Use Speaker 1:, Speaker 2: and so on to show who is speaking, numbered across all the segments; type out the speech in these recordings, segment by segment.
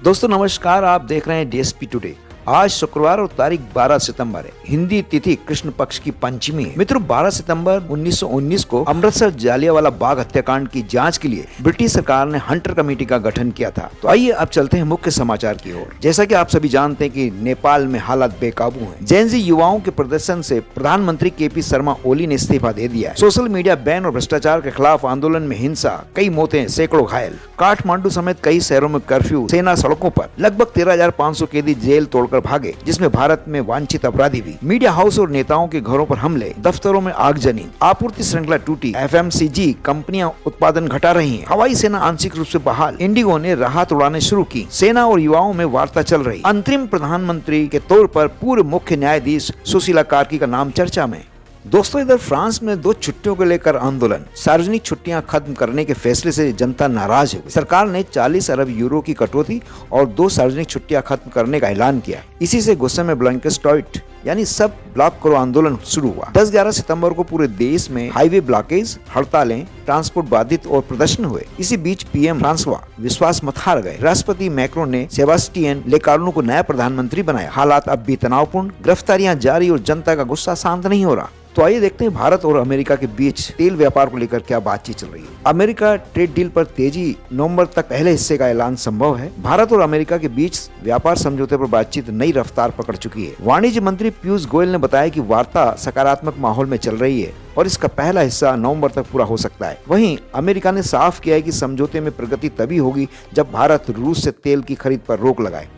Speaker 1: दोस्तों नमस्कार, आप देख रहे हैं डीएसपी टुडे। आज शुक्रवार और तारीख 12 सितंबर है। हिंदी तिथि कृष्ण पक्ष की पंचमी है। मित्रों, 12 सितंबर 1919 को अमृतसर जालियांवाला बाग हत्याकांड की जांच के लिए ब्रिटिश सरकार ने हंटर कमेटी का गठन किया था। तो आइए अब चलते हैं मुख्य समाचार की ओर। जैसा कि आप सभी जानते हैं कि नेपाल में हालात बेकाबू हैं। जेनजी युवाओं के प्रदर्शन से प्रधानमंत्री केपी शर्मा ओली ने इस्तीफा दे दिया है। सोशल मीडिया बैन और भ्रष्टाचार के खिलाफ आंदोलन में हिंसा, कई मौतें, सैकड़ों घायल। काठमांडू समेत कई शहरों में कर्फ्यू, सेना सड़कों पर। लगभग 13,500 कैदी जेल तोड़कर भागे, जिसमें भारत में वांछित अपराधी भी। मीडिया हाउस और नेताओं के घरों पर हमले, दफ्तरों में आगजनी, आपूर्ति श्रृंखला टूटी। एफएमसीजी कंपनियां उत्पादन घटा रही हैं। हवाई सेना आंशिक रूप से बहाल। इंडिगो ने राहत उड़ाने शुरू की। सेना और युवाओं में वार्ता चल रही। अंतरिम प्रधानमंत्री के तौर पर पूर्व मुख्य न्यायाधीश सुशीला कार्की का नाम चर्चा में। दोस्तों, इधर फ्रांस में 2 छुट्टियों को लेकर आंदोलन। सार्वजनिक छुट्टियां खत्म करने के फैसले से जनता नाराज हो गई। सरकार ने 40 अरब यूरो की कटौती और 2 सार्वजनिक छुट्टियां खत्म करने का ऐलान किया। इसी से गुस्से में ब्लैंकेस्टॉइट यानी सब ब्लॉक करो आंदोलन शुरू हुआ। 10-11 सितंबर को पूरे देश में हाईवे ब्लॉकेज, हड़तालें, ट्रांसपोर्ट बाधित और प्रदर्शन हुए। इसी बीच पीएम फ्रांसवा विश्वास मत हार गए। राष्ट्रपति मैक्रोन ने सेबास्टियन लेकार्नो को नया प्रधानमंत्री बनाया। हालात अब भी तनावपूर्ण, गिरफ्तारियां जारी और जनता का गुस्सा शांत नहीं हो रहा। तो आइए देखते हैं भारत और अमेरिका के बीच तेल व्यापार को लेकर क्या बातचीत चल रही है। अमेरिका ट्रेड डील पर तेजी, नवंबर तक पहले हिस्से का ऐलान संभव है। भारत और अमेरिका के बीच व्यापार समझौते पर बातचीत नई रफ्तार पकड़ चुकी है। वाणिज्य मंत्री पीयूष गोयल ने बताया कि वार्ता सकारात्मक माहौल में चल रही है और इसका पहला हिस्सा नवंबर तक पूरा हो सकता है। वहीं अमेरिका ने साफ किया है कि समझौते में प्रगति तभी होगी जब भारत रूस से तेल की खरीद पर रोक लगाए।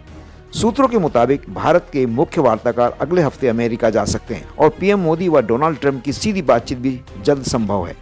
Speaker 1: सूत्रों के मुताबिक भारत के मुख्य वार्ताकार अगले हफ्ते अमेरिका जा सकते हैं और पीएम मोदी व डोनाल्ड ट्रंप की सीधी बातचीत भी जल्द संभव है।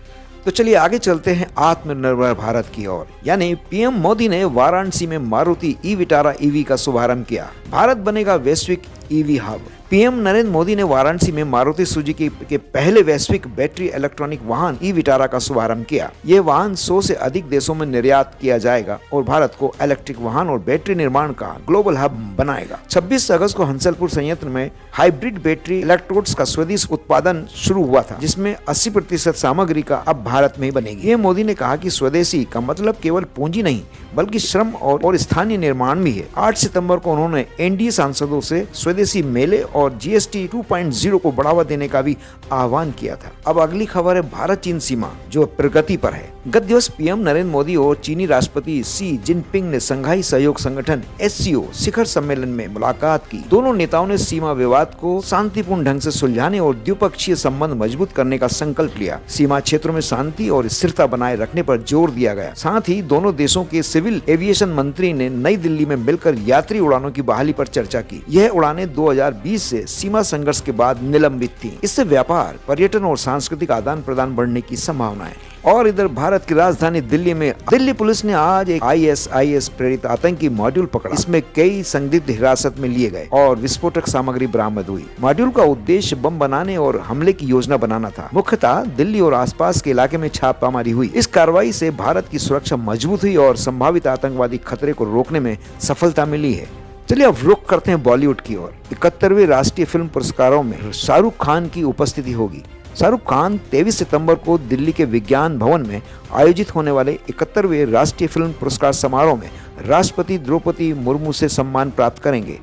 Speaker 1: तो चलिए आगे चलते हैं आत्मनिर्भर भारत की ओर। यानी पीएम मोदी ने वाराणसी में मारुति ई विटारा ईवी का शुभारंभ किया। भारत बनेगा वैश्विक EV hub. PM Narendra Modi ने वाराणसी में मारुति सुजुकी के पहले वैश्विक बैटरी इलेक्ट्रॉनिक वाहन ई विटारा का शुभारंभ किया। यह वाहन 100 से अधिक देशों में निर्यात किया जाएगा और भारत को इलेक्ट्रिक वाहन और बैटरी निर्माण का ग्लोबल हब बनाएगा। 26 अगस्त को हंसलपुर संयंत्र में हाइब्रिड बैटरी इलेक्ट्रोड्स का स्वदेशी उत्पादन शुरू हुआ था, जिसमें 80% सामग्री का अब भारत में ही बनेगी। पीएम मोदी ने कहा कि स्वदेशी का मतलब केवल पूंजी नहीं बल्कि श्रम और स्थानीय निर्माण भी है। 8 सितंबर को उन्होंने एनडीए सांसदों से स्वदेशी मेले और जीएसटी 2.0 को बढ़ावा देने का भी आह्वान किया था। अब अगली खबर है भारत चीन सीमा, जो प्रगति पर है। गत दिवस पीएम नरेंद्र मोदी और चीनी राष्ट्रपति शी जिनपिंग ने संघाई सहयोग संगठन SCO शिखर सम्मेलन में मुलाकात की। दोनों नेताओं ने सीमा विवाद को शांतिपूर्ण ढंग से सुलझाने और द्विपक्षीय संबंध मजबूत करने का संकल्प लिया। सीमा क्षेत्रों में शांति और स्थिरता बनाए रखने पर जोर दिया गया। साथ ही दोनों देशों के सिविल एविएशन मंत्री ने नई दिल्ली में मिलकर यात्री उड़ानों की बहाली पर चर्चा की। यह उड़ानें 2020 से सीमा संघर्ष के बाद निलंबित थी। इससे व्यापार, पर्यटन और सांस्कृतिक आदान प्रदान बढ़ने की संभावना है। और इधर भारत की राजधानी दिल्ली में दिल्ली पुलिस ने आज एक ISIS प्रेरित आतंकी मॉड्यूल पकड़ा। इसमें कई संदिग्ध हिरासत में लिए गए और विस्फोटक सामग्री बरामद हुई। मॉड्यूल का उद्देश्य बम बनाने और हमले की योजना बनाना था। मुख्यतः दिल्ली और आसपास के इलाके में छापामारी हुई। इस कार्रवाई से भारत की सुरक्षा मजबूत हुई और संभावित आतंकवादी खतरे को रोकने में सफलता मिली है। चलिए अब रुख करते हैं बॉलीवुड की ओर। 71वें राष्ट्रीय फिल्म पुरस्कारों में शाहरुख खान की उपस्थिति होगी। शाहरुख खान 23 सितंबर को दिल्ली के विज्ञान भवन में आयोजित होने वाले 71वें राष्ट्रीय फिल्म पुरस्कार समारोह में राष्ट्रपति द्रौपदी मुर्मू से सम्मान प्राप्त करेंगे।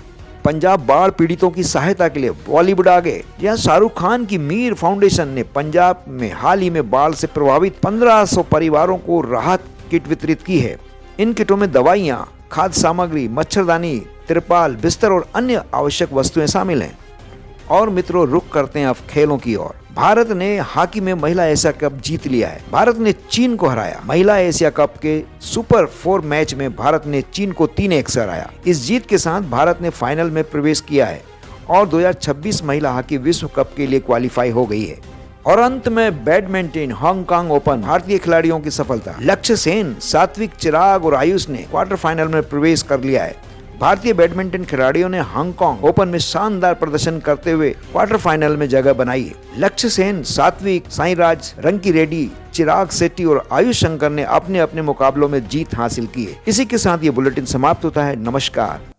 Speaker 1: पंजाब बाढ़ पीड़ितों की सहायता के लिए बॉलीवुड आगे। यहां शाहरुख खान की मीर फाउंडेशन ने पंजाब में हाल ही में बाढ़ से प्रभावित 1500 परिवारों को राहत किट वितरित की है। इन किटों में दवाइयां, खाद्य सामग्री, मच्छरदानी, तिरपाल, बिस्तर और अन्य आवश्यक वस्तुएं शामिल हैं। और मित्रों, रुख करते हैं अब खेलों की ओर। भारत ने हॉकी में महिला एशिया कप जीत लिया है। भारत ने चीन को हराया। महिला एशिया कप के सुपर 4 मैच में भारत ने चीन को 3-1 से हराया। इस जीत के साथ भारत ने फाइनल में प्रवेश किया है और 2026 महिला हॉकी विश्व कप के लिए क्वालिफाई हो गई है। और अंत में बैडमिंटन हांगकांग ओपन, भारतीय खिलाड़ियों की सफलता। लक्ष्य सेन, सात्विक, चिराग और आयुष ने क्वार्टर फाइनल में प्रवेश कर लिया है। भारतीय बैडमिंटन खिलाड़ियों ने हांगकांग ओपन में शानदार प्रदर्शन करते हुए क्वार्टर फाइनल में जगह बनाई है। लक्ष्य सेन, सात्विक, साईराज, रंकी रेड्डी, चिराग शेट्टी और आयुष शंकर ने अपने अपने मुकाबलों में जीत हासिल की है। इसी के साथ ये बुलेटिन समाप्त होता है। नमस्कार।